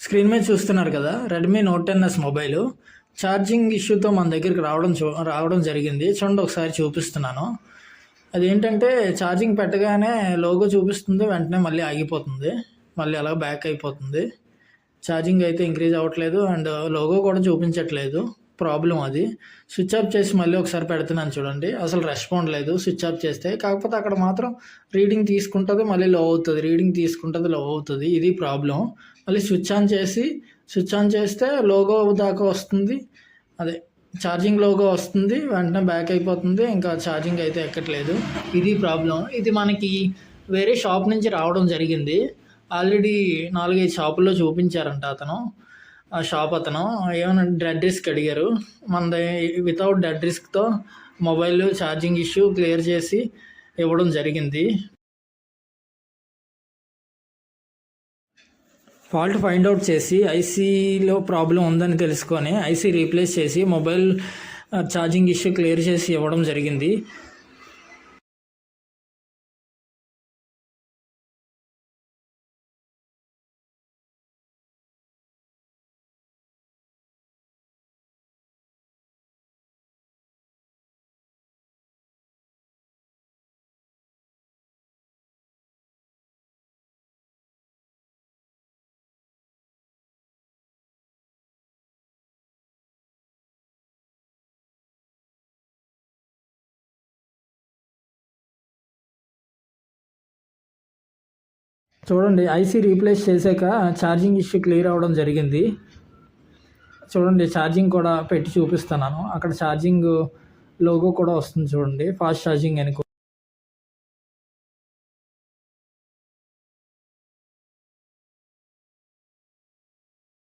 Screen మీద చూస్తున్నారు కదా, Redmi note 10s mobile charging ఇష్యూతో మన దగ్గరికి రావడం జరిగింది. చూడండి, ఒకసారి చూపిస్తున్నాను. అదేంటంటే ఛార్జింగ్ పెట్టగానే లోగో చూపిస్తుంది, వెంటనే మళ్ళీ ఆగిపోతుంది, మళ్ళీ అలా బ్యాక్ అయిపోతుంది. ఛార్జింగ్ అయితే ఇంక్రీజ్ అవ్వట్లేదు అండ్ లోగో కూడా చూపించట్లేదు. ప్రాబ్లం అది. స్విచ్ ఆఫ్ చేసి మళ్ళీ ఒకసారి పెడుతున్నాను చూడండి, అసలు రెస్పాండ్ లేదు స్విచ్ ఆఫ్ చేస్తే. కాకపోతే అక్కడ మాత్రం రీడింగ్ తీసుకుంటుంది, మళ్ళీ లో అవుతుంది, రీడింగ్ తీసుకుంటుంది, లో అవుతుంది. ఇది ప్రాబ్లం. మళ్ళీ స్విచ్ ఆన్ చేస్తే లోగో దాకా వస్తుంది, అదే ఛార్జింగ్ లోగో వస్తుంది, వెంటనే బ్యాక్ అయిపోతుంది, ఇంకా ఛార్జింగ్ అయితే ఎక్కట్లేదు. ఇది ప్రాబ్లం. ఇది మనకి వేరే షాప్ నుంచి రావడం జరిగింది. ఆల్రెడీ 4-5 షాపుల్లో చూపించారంట ఆ షాప్ అతను. ఏమైనా డెడ్ రిస్క్ అడిగారు. మనది వితౌట్ డెడ్ రిస్క్తో మొబైల్ ఛార్జింగ్ ఇష్యూ క్లియర్ చేసి ఇవ్వడం జరిగింది. ఫాల్ట్ ఫైండ్ అవుట్ చేసి ఐసీలో ప్రాబ్లం ఉందని తెలుసుకొని ఐసీ రీప్లేస్ చేసి మొబైల్ ఛార్జింగ్ ఇష్యూ క్లియర్ చేసి ఇవ్వడం జరిగింది. చూడండి, ఐసీ రీప్లేస్ చేశాక ఛార్జింగ్ ఇష్యూ క్లియర్ అవ్వడం జరిగింది. చూడండి, ఛార్జింగ్ కూడా పెట్టి చూపిస్తున్నాను. అక్కడ ఛార్జింగ్ లోగో కూడా వస్తుంది చూడండి, ఫాస్ట్ ఛార్జింగ్ అని.